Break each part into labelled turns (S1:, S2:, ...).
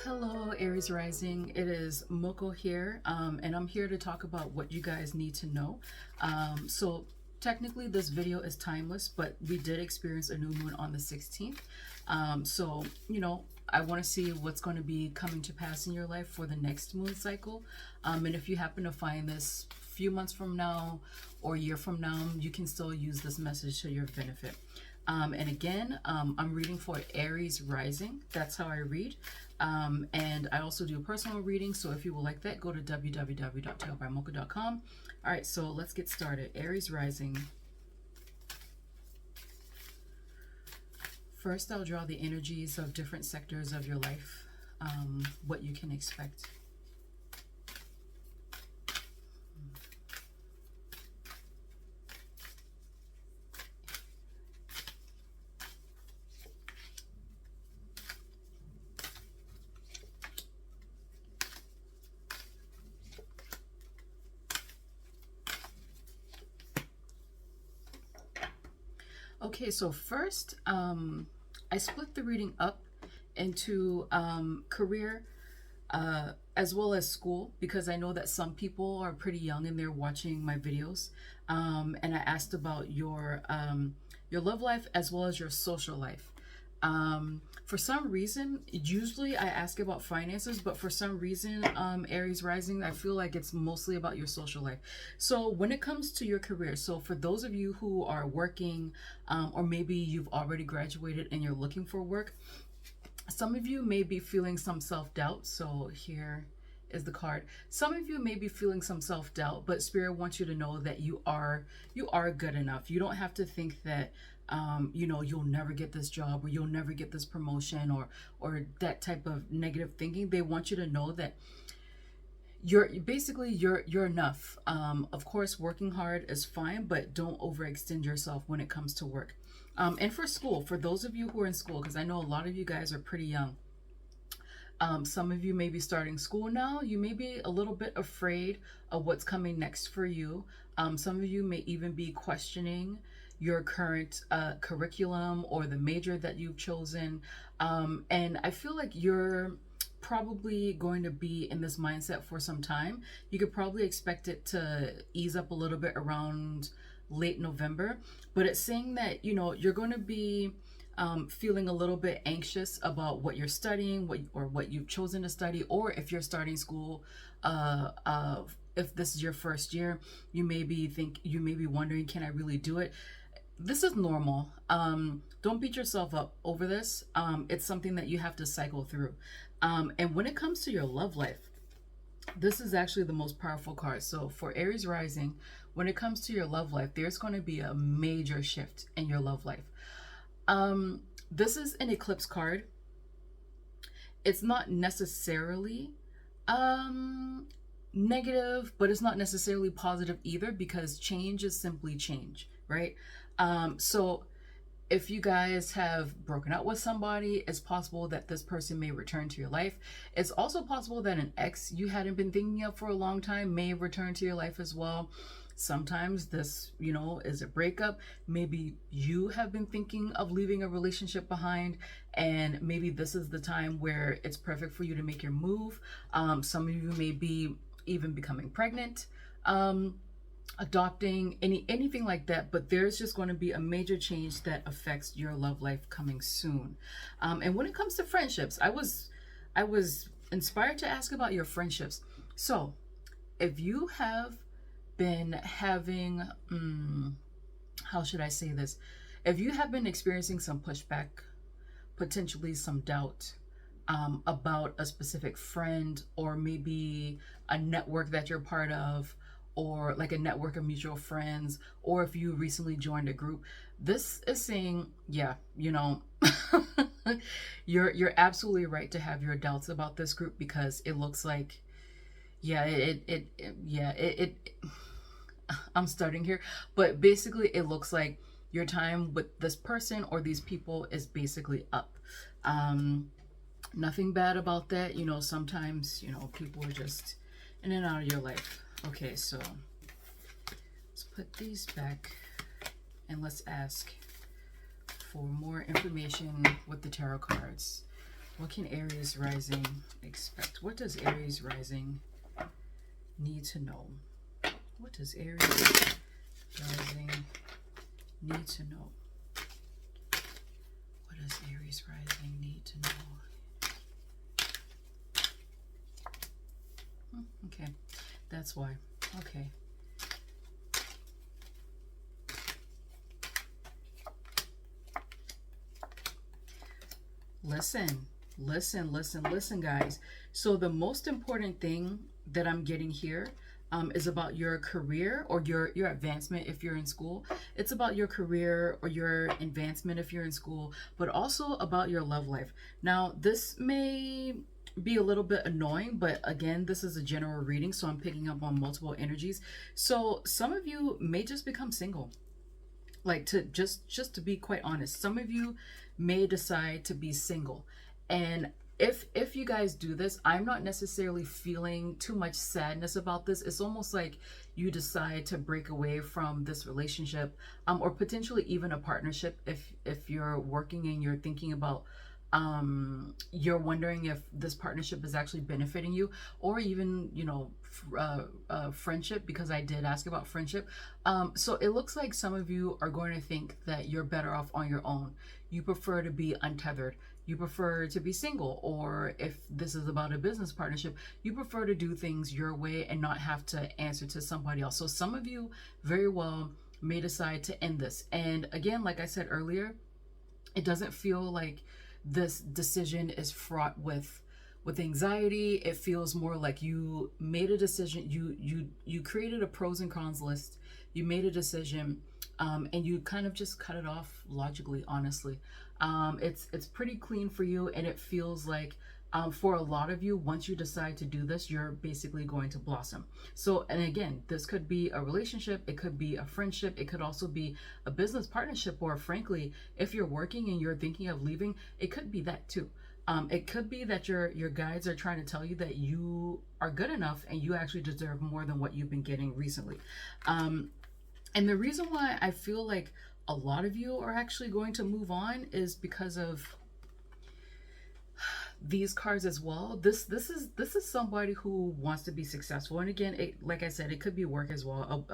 S1: Hello, Aries Rising. It is Moko here, and I'm here to talk about what you guys need to know. So technically this video is timeless, but we did experience a new moon on the 16th. I want to see what's going to be coming to pass in your life for the next moon cycle. And if you happen to find this a few months from now or a year from now, you can still use this message to your benefit. And again, I'm reading for Aries Rising. That's how I read. And I also do personal readings. So if you would like that, go to www.tarotbymocha.com. All right, so let's get started. Aries Rising. First, I'll draw the energies of different sectors of your life, what you can expect. Okay, so first, I split the reading up into career as well as school, because I know that some people are pretty young and they're watching my videos. And I asked about your love life as well as your social life. For some reason, usually I ask about finances, but for some reason, Aries Rising, I feel like it's mostly about your social life. So when it comes to your career, so for those of you who are working, or maybe you've already graduated and you're looking for work, some of you may be feeling some self-doubt. So here is the card. Some of you may be feeling some self-doubt, but Spirit wants you to know that you are good enough. You don't have to think that you'll never get this job, or you'll never get this promotion, or that type of negative thinking. They want you to know that you're enough. Of course, working hard is fine, but don't overextend yourself when it comes to work. And for school, for those of you who are in school, because I know a lot of you guys are pretty young. Some of you may be starting school now. You may be a little bit afraid of what's coming next for you. Some of you may even be questioning your current curriculum or the major that you've chosen. And I feel like you're probably going to be in this mindset for some time. You could probably expect it to ease up a little bit around late November, but it's saying that, you're going to be feeling a little bit anxious about what you're studying, what you've chosen to study, or if you're starting school, if this is your first year, you may be wondering, can I really do it? This is normal. Don't beat yourself up over this. It's something that you have to cycle through. And when it comes to your love life, this is actually the most powerful card. So for Aries Rising, when it comes to your love life, there's going to be a major shift in your love life. This is an eclipse card. It's not necessarily negative, but it's not necessarily positive either, because change is simply change, right? So if you guys have broken up with somebody, it's possible that this person may return to your life. It's also possible that an ex you hadn't been thinking of for a long time may return to your life as well. Sometimes this, is a breakup. Maybe you have been thinking of leaving a relationship behind, and maybe this is the time where it's perfect for you to make your move. Some of you may be even becoming pregnant, adopting, anything like that, but there's just going to be a major change that affects your love life coming soon. And when it comes to friendships, I was inspired to ask about your friendships. So if you have been having, how should I say this? If you have been experiencing some pushback, potentially some doubt, about a specific friend, or maybe a network that you're part of, or like a network of mutual friends, or if you recently joined a group, this is saying, yeah, you're absolutely right to have your doubts about this group, because it looks like, I'm starting here, but basically it looks like your time with this person or these people is basically up. Nothing bad about that. Sometimes, people are just in and out of your life. Okay, so let's put these back and let's ask for more information with the tarot cards. What can Aries rising expect? What does Aries rising need to know? What does Aries rising need to know? What does Aries rising need to know? Okay, that's why. Okay. Listen, guys. So the most important thing that I'm getting here is about your career or your advancement if you're in school. It's about your career or your advancement if you're in school, but also about your love life. Now, this may be a little bit annoying, but again, this is a general reading, so I'm picking up on multiple energies. So some of you may just become single. Like, to just to be quite honest, some of you may decide to be single. And if you guys do this, I'm not necessarily feeling too much sadness about this. It's almost like you decide to break away from this relationship, or potentially even a partnership if you're working and you're thinking about you're wondering if this partnership is actually benefiting you, or even, you know, friendship, because I did ask about friendship. So it looks like some of you are going to think that you're better off on your own. You prefer to be untethered. You prefer to be single, or if this is about a business partnership, you prefer to do things your way and not have to answer to somebody else. So some of you very well may decide to end this. And again, like I said earlier, it doesn't feel like this decision is fraught with anxiety. It feels more like you made a decision. You created a pros and cons list. You made a decision, and you kind of just cut it off logically, honestly. It's pretty clean for you, and it feels like for a lot of you, once you decide to do this, you're basically going to blossom. So, and again, this could be a relationship, it could be a friendship, it could also be a business partnership, or frankly, if you're working and you're thinking of leaving, it could be that too. It could be that your guides are trying to tell you that you are good enough and you actually deserve more than what you've been getting recently. And the reason why I feel like a lot of you are actually going to move on is because of these cards as well. This is somebody who wants to be successful. And again, like I said, it could be work as well,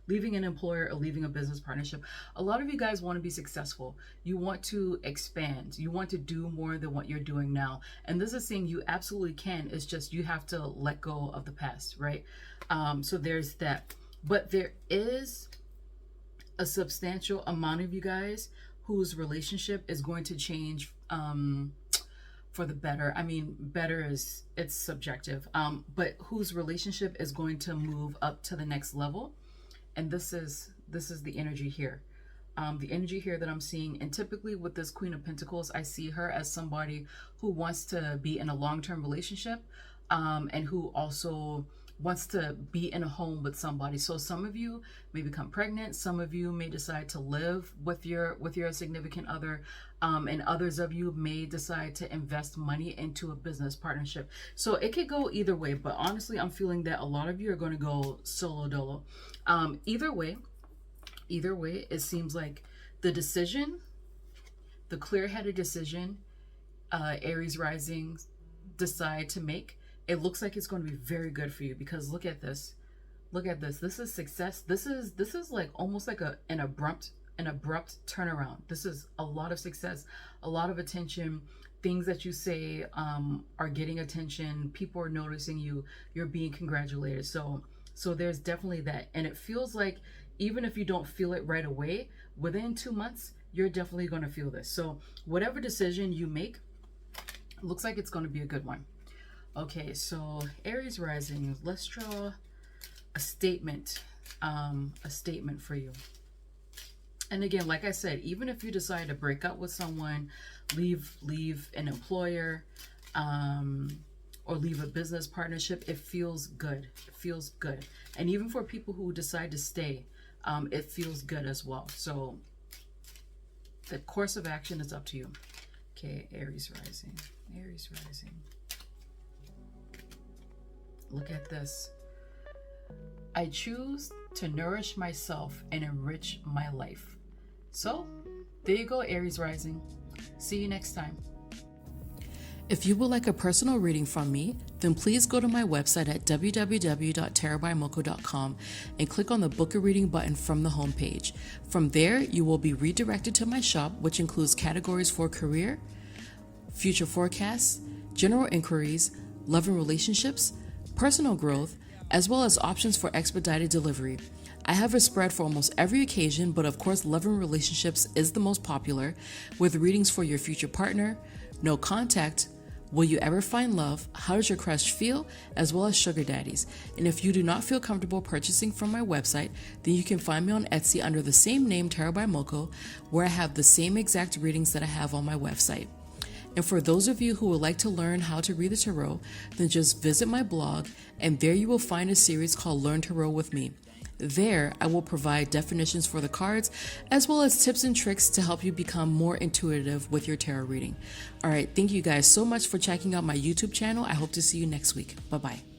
S1: leaving an employer or leaving a business partnership. A lot of you guys want to be successful. You want to expand. You want to do more than what you're doing now. And this is saying you absolutely can. It's just you have to let go of the past, right? So there's that. But there is a substantial amount of you guys whose relationship is going to change for the better. I mean, better is, it's subjective, but whose relationship is going to move up to the next level. And this is the energy here. The energy here that I'm seeing, and typically with this Queen of Pentacles, I see her as somebody who wants to be in a long-term relationship, and who also wants to be in a home with somebody. So some of you may become pregnant, some of you may decide to live with your significant other, and others of you may decide to invest money into a business partnership. So it could go either way, but honestly, I'm feeling that a lot of you are going to go solo dolo. Either way, it seems like the decision, the clear-headed decision, Aries rising decide to make, it looks like it's going to be very good for you, because look at this. Look at this. This is success. This is like almost like an abrupt turnaround. This is a lot of success, a lot of attention. Things that you say are getting attention. People are noticing you. You're being congratulated. So there's definitely that. And it feels like even if you don't feel it right away, within 2 months, you're definitely going to feel this. So whatever decision you make, looks like it's going to be a good one. Okay, so Aries rising, let's draw a statement for you. And again, like I said, even if you decide to break up with someone, leave an employer, or leave a business partnership, it feels good. It feels good. And even for people who decide to stay, it feels good as well. So the course of action is up to you. Okay, Aries rising. Aries rising. Look at this. I choose to nourish myself and enrich my life. So there you go, Aries rising. See you next time. If you would like a personal reading from me, then please go to my website at www.tarotbymoko.com and click on the Book a Reading button from the homepage. From there, you will be redirected to my shop, which includes categories for career, future forecasts, general inquiries, love and relationships, personal growth, as well as options for expedited delivery. I have a spread for almost every occasion, but of course, love and relationships is the most popular, with readings for your future partner, no contact, will you ever find love, how does your crush feel, as well as sugar daddies. And if you do not feel comfortable purchasing from my website, then you can find me on Etsy under the same name, Tarot by Moko, where I have the same exact readings that I have on my website. And for those of you who would like to learn how to read the tarot, then just visit my blog, and there you will find a series called Learn Tarot with Me. There, I will provide definitions for the cards, as well as tips and tricks to help you become more intuitive with your tarot reading. All right, thank you guys so much for checking out my YouTube channel. I hope to see you next week. Bye-bye.